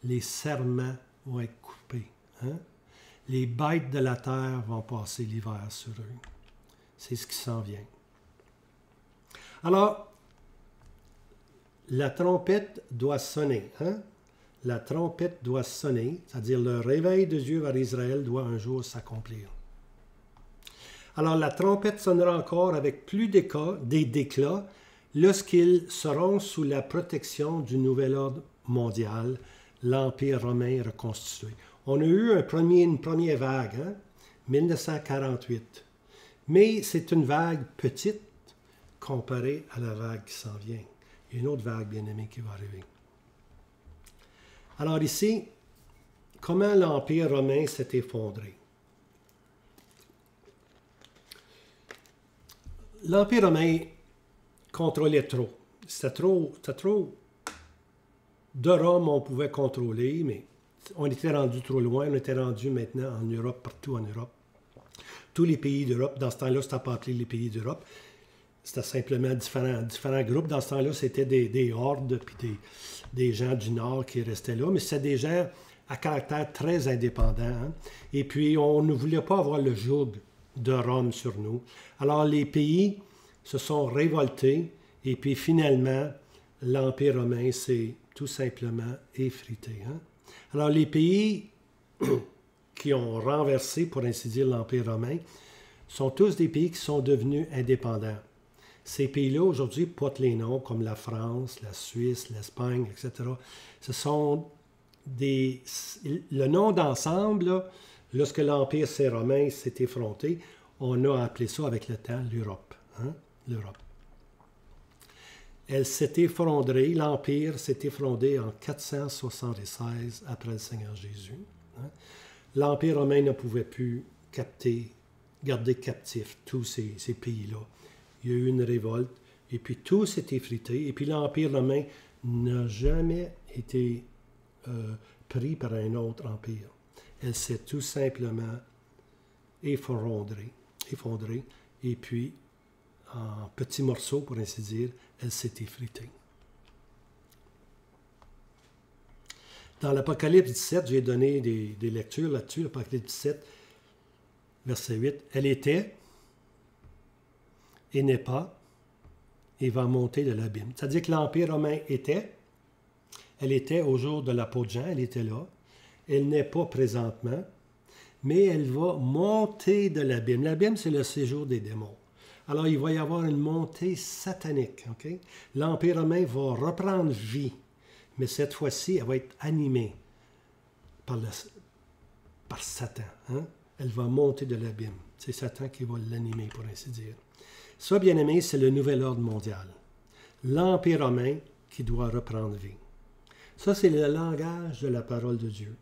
Les serments vont être coupés. Hein? Les bêtes de la terre vont passer l'hiver sur eux. C'est ce qui s'en vient. Alors, la trompette doit sonner. Hein? La trompette doit sonner, c'est-à-dire le réveil de Dieu vers Israël doit un jour s'accomplir. Alors, la trompette sonnera encore avec plus d'éclats lorsqu'ils seront sous la protection du nouvel ordre mondial, l'Empire romain reconstitué. On a eu une première vague, hein? 1948. Mais c'est une vague petite comparée à la vague qui s'en vient. Il y a une autre vague, bien aimée, qui va arriver. Alors ici, comment l'Empire romain s'est effondré? L'Empire romain contrôlait trop. C'était trop de Rome on pouvait contrôler, mais on était rendu trop loin. On était rendu maintenant en Europe, partout en Europe. Tous les pays d'Europe, dans ce temps-là, c'était pas appelé les pays d'Europe. C'était simplement différents groupes. Dans ce temps-là, c'était des hordes, puis des gens du Nord qui restaient là. Mais c'était des gens à caractère très indépendant. Hein? Et puis, on ne voulait pas avoir le joug de Rome sur nous. Alors, les pays se sont révoltés. Et puis, finalement, l'Empire romain s'est tout simplement effrité. Hein? Alors, les pays qui ont renversé, pour ainsi dire, l'Empire romain, sont tous des pays qui sont devenus indépendants. Ces pays-là, aujourd'hui, portent les noms comme la France, la Suisse, l'Espagne, etc. Ce sont le nom d'ensemble, lorsque l'Empire romain s'est effronté, on a appelé ça avec le temps l'Europe. Hein? L'Europe. Elle s'est effondrée, l'Empire s'est effondré en 476 après le Seigneur Jésus. Hein? L'Empire romain ne pouvait plus garder captifs tous ces pays-là. Il y a eu une révolte, et puis tout s'est effrité, et puis l'Empire romain n'a jamais été pris par un autre empire. Elle s'est tout simplement effondrée, et puis en petits morceaux, pour ainsi dire, elle s'est effritée. Dans l'Apocalypse 17, j'ai donné des lectures là-dessus, l'Apocalypse 17, verset 8. Elle était, et n'est pas, et va monter de l'abîme. C'est-à-dire que l'Empire romain elle était au jour de la peau de Jean, elle était là. Elle n'est pas présentement, mais elle va monter de l'abîme. L'abîme, c'est le séjour des démons. Alors, il va y avoir une montée satanique. Okay? L'Empire romain va reprendre vie, mais cette fois-ci, elle va être animée par Satan. Hein? Elle va monter de l'abîme. C'est Satan qui va l'animer, pour ainsi dire. Ça, bien aimé, c'est le nouvel ordre mondial. L'Empire romain qui doit reprendre vie. Ça, c'est le langage de la parole de Dieu.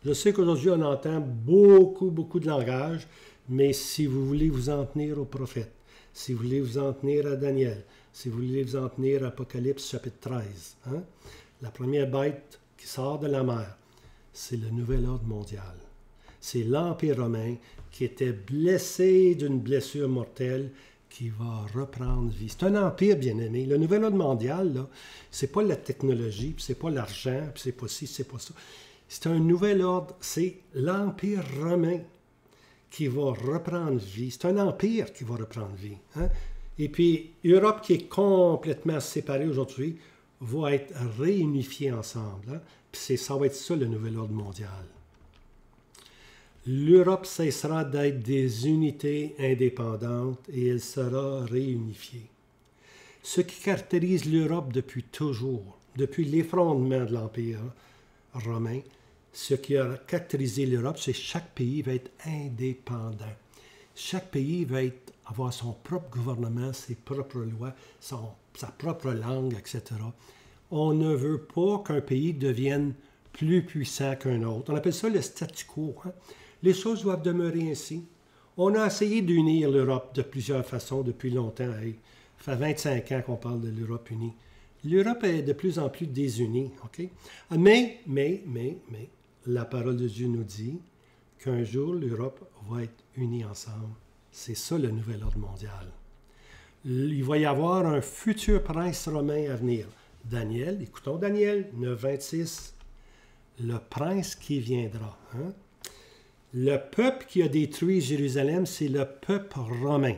Je sais qu'aujourd'hui, on entend beaucoup de langage, mais si vous voulez vous en tenir au prophète, si vous voulez vous en tenir à Daniel, si vous voulez vous en tenir à Apocalypse chapitre 13, hein? La première bête qui sort de la mer, c'est le nouvel ordre mondial. C'est l'Empire romain qui était blessé d'une blessure mortelle qui va reprendre vie. C'est un empire, bien aimé. Le nouvel ordre mondial, là, c'est pas la technologie, puis c'est pas l'argent, puis c'est pas ci, c'est pas ça. C'est un nouvel ordre, c'est l'Empire romain qui va reprendre vie. C'est un empire qui va reprendre vie. Hein? Et puis, l'Europe qui est complètement séparée aujourd'hui va être réunifiée ensemble. Hein? Puis ça va être ça, le nouvel ordre mondial. L'Europe cessera d'être des unités indépendantes et elle sera réunifiée. Ce qui caractérise l'Europe depuis toujours, depuis l'effondrement de l'Empire romain, ce qui a caractérisé l'Europe, c'est que chaque pays va être indépendant. Chaque pays va avoir son propre gouvernement, ses propres lois, sa propre langue, etc. On ne veut pas qu'un pays devienne plus puissant qu'un autre. On appelle ça le statu quo. Hein? Les choses doivent demeurer ainsi. On a essayé d'unir l'Europe de plusieurs façons depuis longtemps. Hey, ça fait 25 ans qu'on parle de l'Europe unie. L'Europe est de plus en plus désunie, OK? Mais, la parole de Dieu nous dit qu'un jour, l'Europe va être unie ensemble. C'est ça le nouvel ordre mondial. Il va y avoir un futur prince romain à venir. Daniel, écoutons Daniel 9, 26. Le prince qui viendra. Hein? Le peuple qui a détruit Jérusalem, c'est le peuple romain.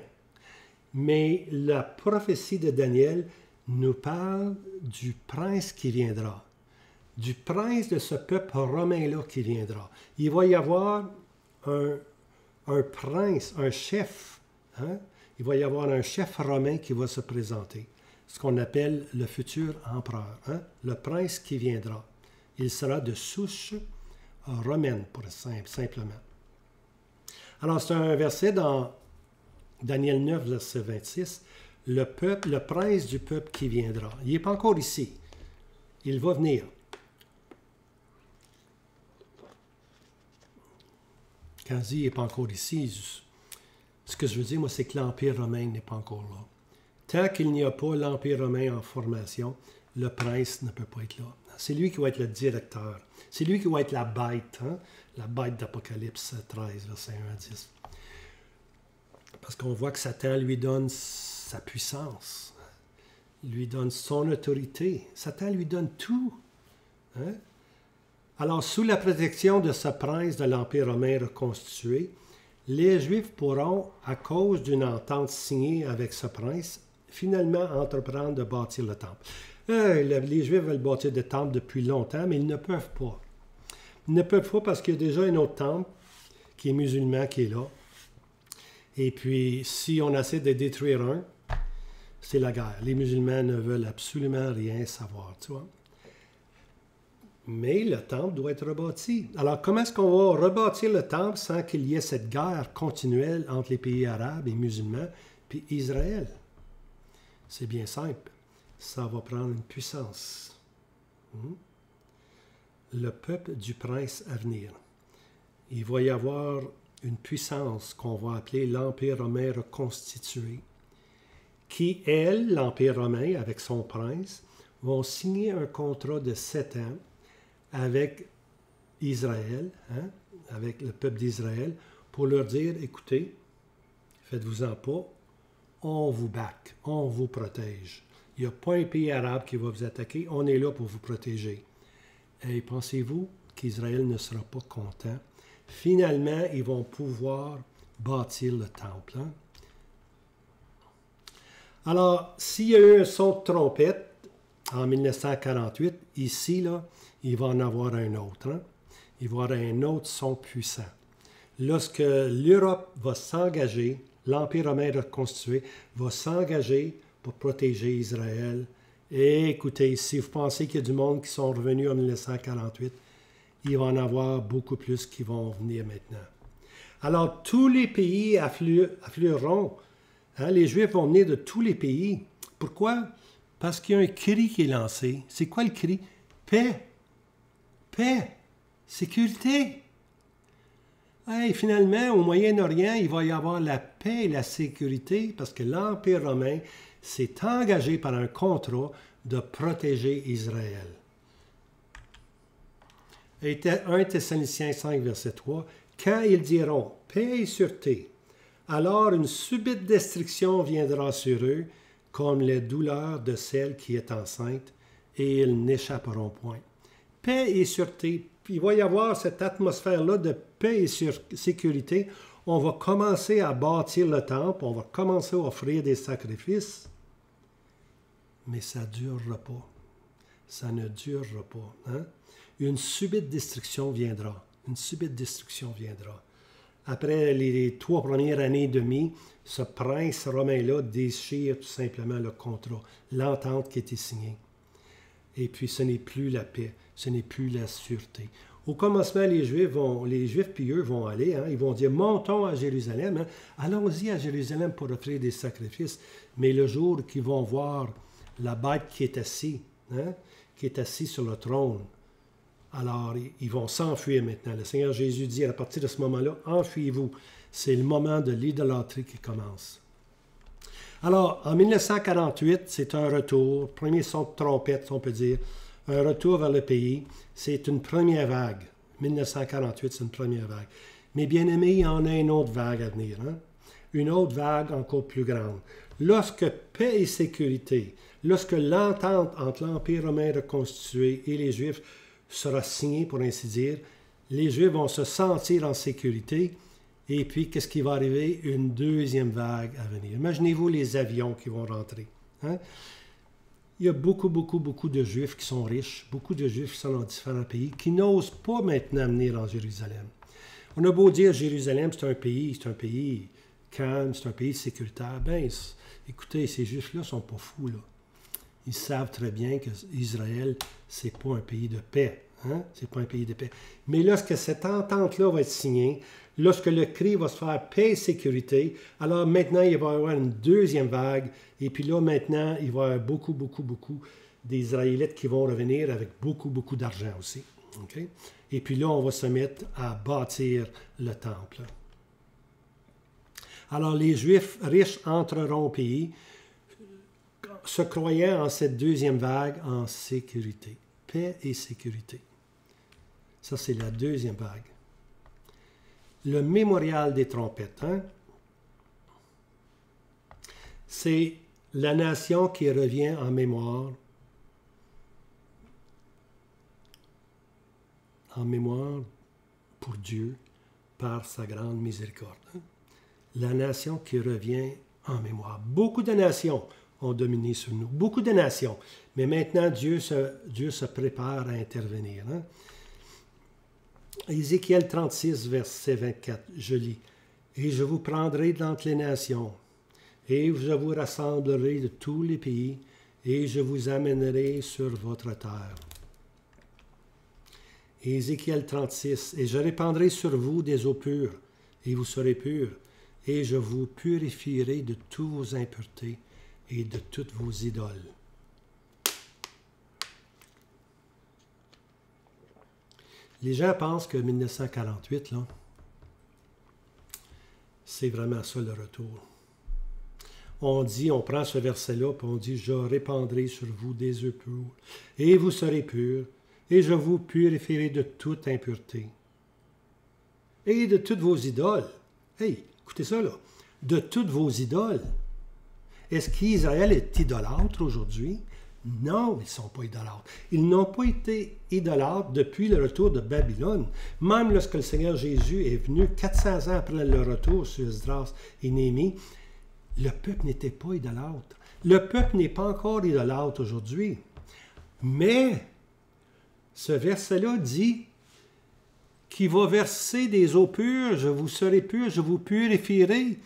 Mais la prophétie de Daniel nous parle du prince qui viendra. Du prince de ce peuple romain-là qui viendra. Il va y avoir un prince, un chef. Hein? Il va y avoir un chef romain qui va se présenter. Ce qu'on appelle le futur empereur. Hein? Le prince qui viendra. Il sera de souche romaine, pour simplement. Alors, c'est un verset dans Daniel 9, verset 26. Le prince du peuple qui viendra. Il n'est pas encore ici. Il va venir. Quand je dis il n'est pas encore ici, ce que je veux dire, moi, c'est que l'Empire romain n'est pas encore là. Tant qu'il n'y a pas l'Empire romain en formation, le prince ne peut pas être là. C'est lui qui va être le directeur. C'est lui qui va être la bête, hein? La bête d'Apocalypse 13, verset 1 à 10. Parce qu'on voit que Satan lui donne sa puissance, lui donne son autorité. Satan lui donne tout. Hein? Alors, sous la protection de ce prince de l'Empire romain reconstitué, les Juifs pourront, à cause d'une entente signée avec ce prince, finalement entreprendre de bâtir le temple. Les Juifs veulent bâtir des temples depuis longtemps, mais ils ne peuvent pas. Ils ne peuvent pas parce qu'il y a déjà un autre temple qui est musulman qui est là. Et puis, si on essaie de détruire un, c'est la guerre. Les musulmans ne veulent absolument rien savoir, tu vois. Mais le temple doit être rebâti. Alors, comment est-ce qu'on va rebâtir le temple sans qu'il y ait cette guerre continuelle entre les pays arabes et musulmans puis Israël? C'est bien simple. Ça va prendre une puissance. Le peuple du prince à venir. Il va y avoir une puissance qu'on va appeler l'Empire romain reconstitué, qui, elle, l'Empire romain, avec son prince, vont signer un contrat de 7 ans avec Israël, hein, avec le peuple d'Israël, pour leur dire, écoutez, faites-vous-en pas, on vous back, on vous protège. Il n'y a pas un pays arabe qui va vous attaquer, on est là pour vous protéger. Et pensez-vous qu'Israël ne sera pas content? Finalement, ils vont pouvoir bâtir le temple. Hein? Alors, s'il y a eu un son de trompette en 1948, ici, là, il va en avoir un autre. Hein? Il va y avoir un autre son puissant. Lorsque l'Europe va s'engager, l'Empire romain reconstitué va s'engager pour protéger Israël. Et écoutez, si vous pensez qu'il y a du monde qui sont revenus en 1948, il va en avoir beaucoup plus qui vont venir maintenant. Alors, tous les pays afflueront. Hein? Les Juifs vont venir de tous les pays. Pourquoi? Parce qu'il y a un cri qui est lancé. C'est quoi le cri? Paix. Paix. Sécurité. Et finalement, au Moyen-Orient, il va y avoir la paix et la sécurité parce que l'Empire romain s'est engagé par un contrat de protéger Israël. Et 1 Thessaloniciens 5, verset 3, « Quand ils diront paix et sûreté, alors une subite destruction viendra sur eux, comme les douleurs de celle qui est enceinte, et ils n'échapperont point. » Paix et sûreté. Il va y avoir cette atmosphère-là de paix et sécurité. On va commencer à bâtir le temple, on va commencer à offrir des sacrifices, mais ça ne durera pas. Ça ne durera pas. Hein? Une subite destruction viendra. Une subite destruction viendra. Après les 3 premières années et demie, ce prince romain-là déchire tout simplement le contrat, l'entente qui a été signée. Et puis ce n'est plus la paix, ce n'est plus la sûreté. Au commencement, les Juifs pieux vont aller, hein, ils vont dire, montons à Jérusalem, hein, allons-y à Jérusalem pour offrir des sacrifices. Mais le jour qu'ils vont voir la bête qui est assis, hein, qui est assis sur le trône, alors ils vont s'enfuir maintenant. Le Seigneur Jésus dit, à partir de ce moment-là, enfuyez-vous. C'est le moment de l'idolâtrie qui commence. Alors, en 1948, c'est un retour, premier son de trompette, on peut dire, un retour vers le pays. C'est une première vague. 1948, c'est une première vague. Mais bien aimé, il y en a une autre vague à venir. Hein? Une autre vague encore plus grande. Lorsque paix et sécurité, lorsque l'entente entre l'Empire romain reconstitué et les Juifs sera signée, pour ainsi dire, les Juifs vont se sentir en sécurité. Et puis, qu'est-ce qui va arriver? Une deuxième vague à venir. Imaginez-vous les avions qui vont rentrer. Hein? Il y a beaucoup de Juifs qui sont riches, beaucoup de Juifs qui sont dans différents pays, qui n'osent pas maintenant venir en Jérusalem. On a beau dire Jérusalem, c'est un pays calme, c'est un pays sécuritaire. Ben, écoutez, ces Juifs-là ne sont pas fous, là. Ils savent très bien qu'Israël, ce n'est pas un pays de paix. Hein? C'est pas un pays de paix. Mais lorsque cette entente-là va être signée, lorsque le cri va se faire paix et sécurité, alors maintenant, il va y avoir une deuxième vague. Et puis là, maintenant, il va y avoir beaucoup d'Israélites qui vont revenir avec beaucoup d'argent aussi. Okay? Et puis là, on va se mettre à bâtir le temple. Alors, les Juifs riches entreront au pays, se croyant en cette deuxième vague en sécurité. Paix et sécurité. Ça, c'est la deuxième vague. Le mémorial des trompettes, hein? C'est la nation qui revient en mémoire pour Dieu par sa grande miséricorde. Hein? La nation qui revient en mémoire. Beaucoup de nations ont dominé sur nous. Beaucoup de nations. Mais maintenant, Dieu se prépare à intervenir. Hein? Ézéchiel 36, verset 24, je lis. « Et je vous prendrai d'entre les nations, et je vous rassemblerai de tous les pays, et je vous amènerai sur votre terre. » Ézéchiel 36, « Et je répandrai sur vous des eaux pures, et vous serez purs, et je vous purifierai de toutes vos impuretés et de toutes vos idoles. » Les gens pensent que 1948, là, c'est vraiment ça le retour. On prend ce verset-là, puis on dit « Je répandrai sur vous des eaux pures, et vous serez purs, et je vous purifierai de toute impureté, et de toutes vos idoles. » Hey, écoutez ça, là. De toutes vos idoles. Est-ce qu'Israël est idolâtre aujourd'hui? Non, ils ne sont pas idolâtres. Ils n'ont pas été idolâtres depuis le retour de Babylone. Même lorsque le Seigneur Jésus est venu 400 ans après le retour sur Esdras et Néhémie, le peuple n'était pas idolâtre. Le peuple n'est pas encore idolâtre aujourd'hui. Mais ce verset-là dit qu'il va verser des eaux pures, je vous serai pur, je vous purifierai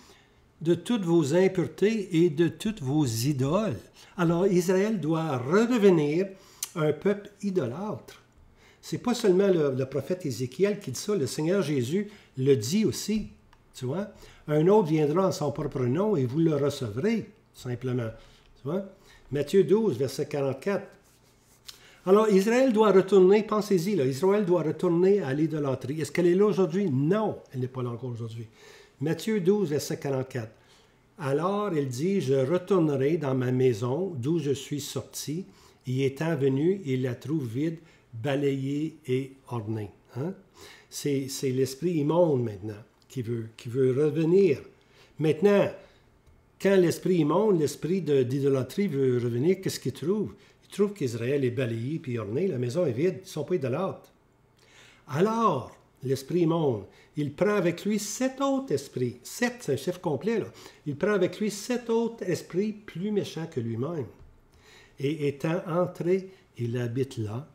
de toutes vos impuretés et de toutes vos idoles. Alors, Israël doit redevenir un peuple idolâtre. Ce n'est pas seulement le prophète Ézéchiel qui dit ça, le Seigneur Jésus le dit aussi. Tu vois? Un autre viendra en son propre nom et vous le recevrez, simplement. Tu vois? Matthieu 12, verset 44. Alors, Israël doit retourner, pensez-y, là, Israël doit retourner à l'idolâtrie. Est-ce qu'elle est là aujourd'hui? Non, elle n'est pas là encore aujourd'hui. Matthieu 12, verset 44. Alors, il dit, « Je retournerai dans ma maison d'où je suis sorti, y étant venu, il la trouve vide, balayée et ornée. Hein? » C'est l'esprit immonde maintenant qui veut revenir. Maintenant, quand l'esprit immonde, l'esprit d'idolâtrie veut revenir, qu'est-ce qu'il trouve? Il trouve qu'Israël est balayé puis orné, la maison est vide, ils ne sont pas idolâtres. Alors, l'esprit immonde, il prend avec lui 7 autres esprits. 7, c'est un chiffre complet, là. Il prend avec lui 7 autres esprits plus méchants que lui-même. Et étant entré, il habite là.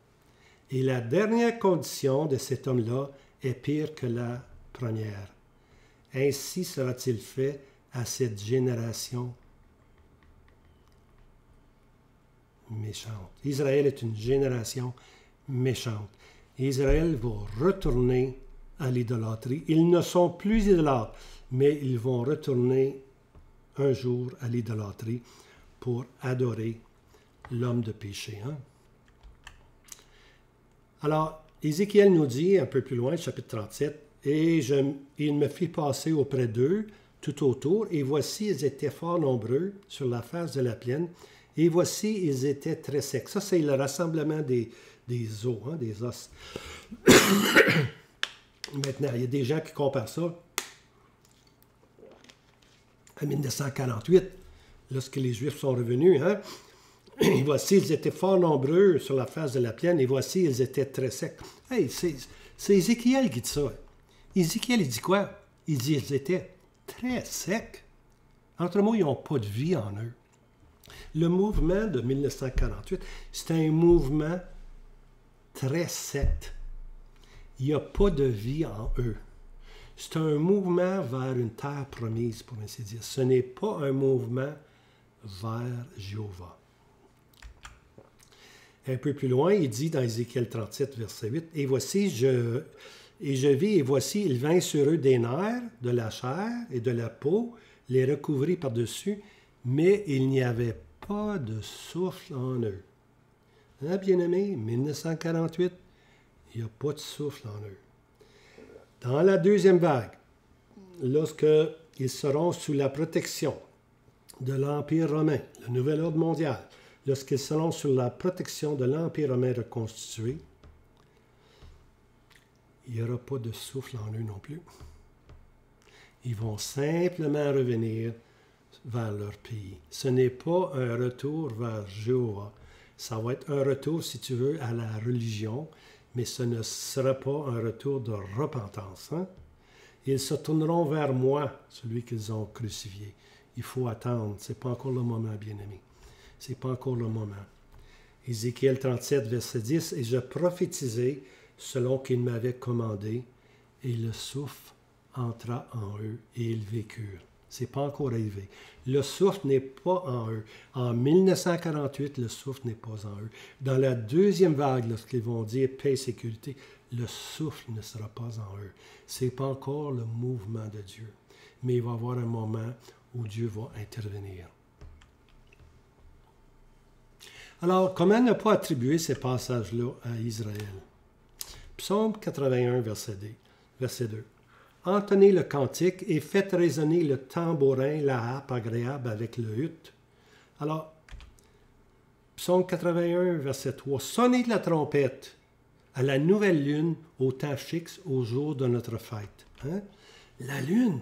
Et la dernière condition de cet homme-là est pire que la première. Ainsi sera-t-il fait à cette génération méchante. Israël est une génération méchante. Israël va retourner à l'idolâtrie. Ils ne sont plus idolâtres, mais ils vont retourner un jour à l'idolâtrie pour adorer l'homme de péché. Hein? Alors, Ézéchiel nous dit, un peu plus loin, chapitre 37, Et il me fit passer auprès d'eux tout autour, et voici, ils étaient fort nombreux sur la face de la plaine, et voici, ils étaient très secs. Ça, c'est le rassemblement des os, hein, des os. Maintenant, il y a des gens qui comparent ça à 1948, lorsque les Juifs sont revenus. Hein? Et voici, ils étaient fort nombreux sur la face de la plaine, et voici, ils étaient très secs. Hey, c'est Ézéchiel qui dit ça. Ézéchiel, il dit quoi? Il dit qu'ils étaient très secs. Entre mots, ils n'ont pas de vie en eux. Le mouvement de 1948, c'est un mouvement très sec. Il n'y a pas de vie en eux. C'est un mouvement vers une terre promise, pour ainsi dire. Ce n'est pas un mouvement vers Jéhovah. Un peu plus loin, il dit dans Ézéchiel 37, verset 8, « Et voici, je vis, et voici, il vint sur eux des nerfs, de la chair et de la peau, les recouvrit par-dessus, mais il n'y avait pas de souffle en eux. » Hein, bien-aimés, 1948, il n'y a pas de souffle en eux. Dans la deuxième vague, lorsqu'ils seront sous la protection de l'Empire romain, le nouvel ordre mondial, lorsqu'ils seront sous la protection de l'Empire romain reconstitué, il n'y aura pas de souffle en eux non plus. Ils vont simplement revenir vers leur pays. Ce n'est pas un retour vers Jéhovah. Ça va être un retour, si tu veux, à la religion, mais ce ne sera pas un retour de repentance. Hein? Ils se tourneront vers moi, celui qu'ils ont crucifié. Il faut attendre. Ce n'est pas encore le moment, bien-aimé. Ce n'est pas encore le moment. Ézéchiel 37, verset 10, « Et je prophétisai selon qu'il m'avait commandé, et le souffle entra en eux, et ils vécurent. » Ce n'est pas encore arrivé. Le souffle n'est pas en eux. En 1948, le souffle n'est pas en eux. Dans la deuxième vague, lorsqu'ils vont dire paix et sécurité, le souffle ne sera pas en eux. Ce n'est pas encore le mouvement de Dieu. Mais il va y avoir un moment où Dieu va intervenir. Alors, comment ne pas attribuer ces passages-là à Israël? Psaume 81, verset 2. Entonnez le cantique et faites résonner le tambourin, la harpe agréable avec le hutte. Alors, Psaume 81, verset 3. Sonnez de la trompette à la nouvelle lune, au temps fixe, au jour de notre fête. Hein? La lune.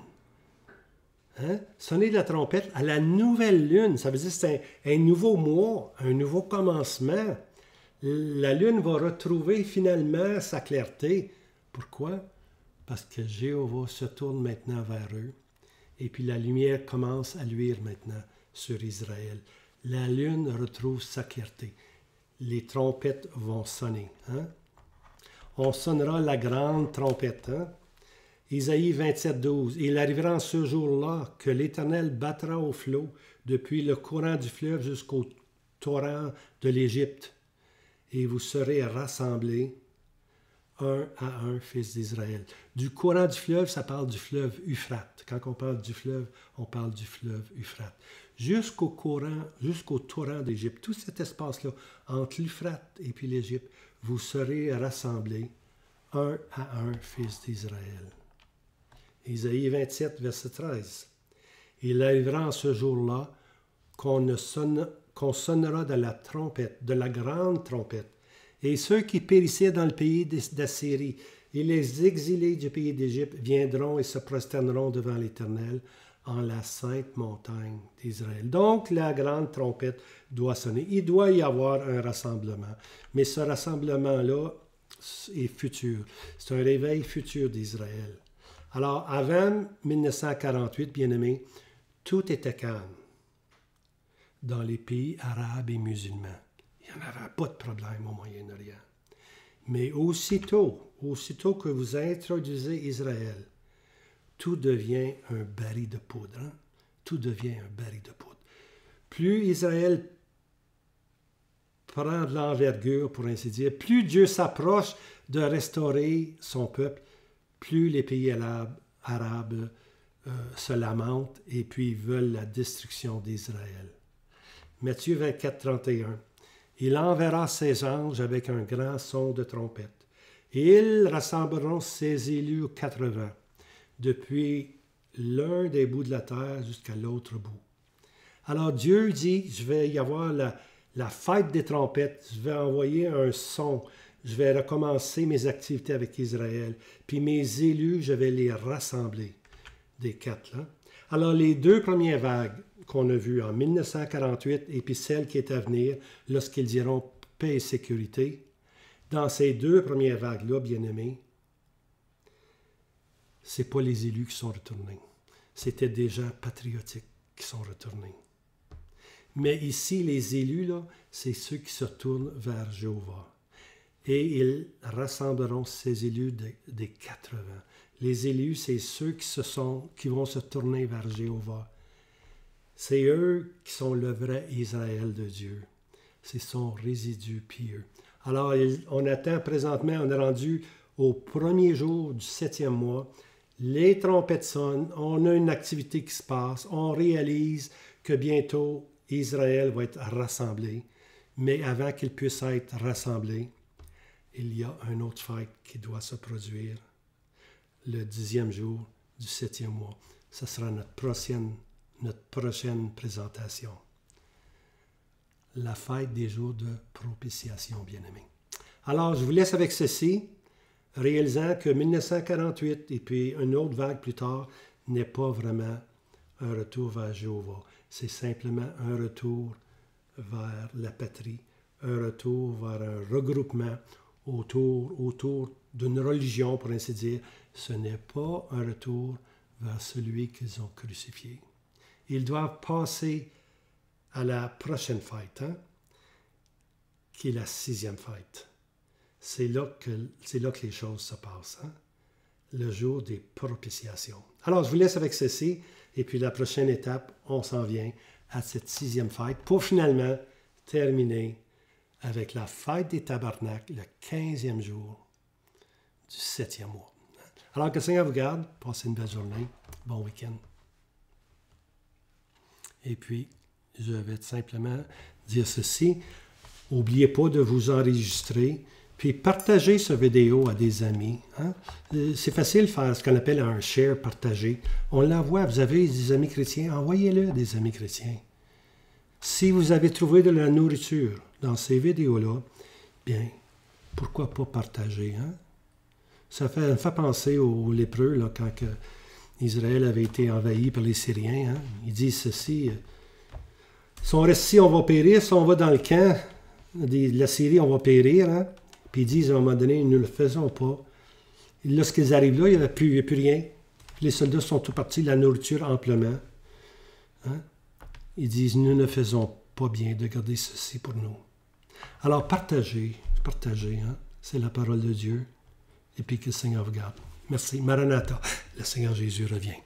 Hein? Sonnez de la trompette à la nouvelle lune. Ça veut dire que c'est un nouveau mois, un nouveau commencement. La lune va retrouver finalement sa clarté. Pourquoi? Parce que Jéhovah se tourne maintenant vers eux. Et puis la lumière commence à luire maintenant sur Israël. La lune retrouve sa clarté. Les trompettes vont sonner. Hein? On sonnera la grande trompette. Hein? Isaïe 27, 12. Il arrivera en ce jour-là que l'Éternel battra au flot depuis le courant du fleuve jusqu'au torrent de l'Égypte. Et vous serez rassemblés un à un, fils d'Israël. Du courant du fleuve, ça parle du fleuve Euphrate. Quand on parle du fleuve, on parle du fleuve Euphrate. Jusqu'au torrent d'Égypte, tout cet espace-là, entre l'Euphrate et puis l'Égypte, vous serez rassemblés un à un, fils d'Israël. Isaïe 27, verset 13. Il arrivera en ce jour-là qu'on sonnera de la trompette, de la grande trompette, et ceux qui périssaient dans le pays d'Assyrie et les exilés du pays d'Égypte viendront et se prosterneront devant l'Éternel en la sainte montagne d'Israël. Donc, la grande trompette doit sonner. Il doit y avoir un rassemblement. Mais ce rassemblement-là est futur. C'est un réveil futur d'Israël. Alors, avant 1948, bien-aimés, tout était calme dans les pays arabes et musulmans. Il n'y en avait pas de problème au Moyen-Orient. Mais aussitôt que vous introduisez Israël, tout devient un baril de poudre. Hein? Tout devient un baril de poudre. Plus Israël prend de l'envergure, pour ainsi dire, plus Dieu s'approche de restaurer son peuple, plus les pays arabes se lamentent et puis veulent la destruction d'Israël. Matthieu 24, 31. Il enverra ses anges avec un grand son de trompette, Et ils rassembleront ses élus aux 4 vents, depuis l'un des bouts de la terre jusqu'à l'autre bout. Alors Dieu dit, je vais y avoir la fête des trompettes, je vais envoyer un son, je vais recommencer mes activités avec Israël, puis mes élus, je vais les rassembler, des 4 là. Alors les 2 premières vagues qu'on a vues en 1948 et puis celle qui est à venir, lorsqu'ils diront paix et sécurité, dans ces 2 premières vagues-là, bien-aimés, ce n'est pas les élus qui sont retournés. C'était des gens patriotiques qui sont retournés. Mais ici, les élus, là, c'est ceux qui se tournent vers Jéhovah. Et ils rassembleront ces élus des 4 vents. Les élus, c'est ceux qui vont se tourner vers Jéhovah. C'est eux qui sont le vrai Israël de Dieu. C'est son résidu pieux. Alors, on attend présentement, on est rendu au premier jour du 7e mois. Les trompettes sonnent, on a une activité qui se passe, on réalise que bientôt Israël va être rassemblé. Mais avant qu'il puisse être rassemblé, il y a une autre fête qui doit se produire le 10e jour du 7e mois. Ce sera notre prochaine présentation. La fête des jours de propitiation, bien-aimés. Alors, je vous laisse avec ceci, réalisant que 1948 et puis une autre vague plus tard n'est pas vraiment un retour vers Jéhovah. C'est simplement un retour vers la patrie, un retour vers un regroupement autour d'une religion, pour ainsi dire. Ce n'est pas un retour vers celui qu'ils ont crucifié. Ils doivent passer à la prochaine fête, qui est la 6e fête. C'est là que les choses se passent, le jour des propitiations. Alors, je vous laisse avec ceci, et puis la prochaine étape, on s'en vient à cette 6e fête, pour finalement terminer avec la fête des tabernacles, le 15e jour du 7e mois. Alors que le Seigneur vous garde, passez une belle journée, bon week-end. Et puis, je vais simplement dire ceci. N'oubliez pas de vous enregistrer, puis partagez cette vidéo à des amis. C'est facile de faire ce qu'on appelle un share partagé. On l'envoie, vous avez des amis chrétiens, envoyez-le à des amis chrétiens. Si vous avez trouvé de la nourriture dans ces vidéos-là, bien, pourquoi pas partager, Ça me fait penser aux lépreux, là, quand Israël avait été envahi par les Syriens. Ils disent ceci, si on reste ici, on va périr. Si on va dans le camp de la Syrie, on va périr. Puis ils disent à un moment donné, nous ne le faisons pas. Et lorsqu'ils arrivent là, il n'y a plus rien. Les soldats sont tous partis, la nourriture amplement. Ils disent, nous ne faisons pas bien de garder ceci pour nous. Alors partagez, c'est la parole de Dieu. Et puis que le Seigneur vous garde. Merci. Maranatha, le Seigneur Jésus revient.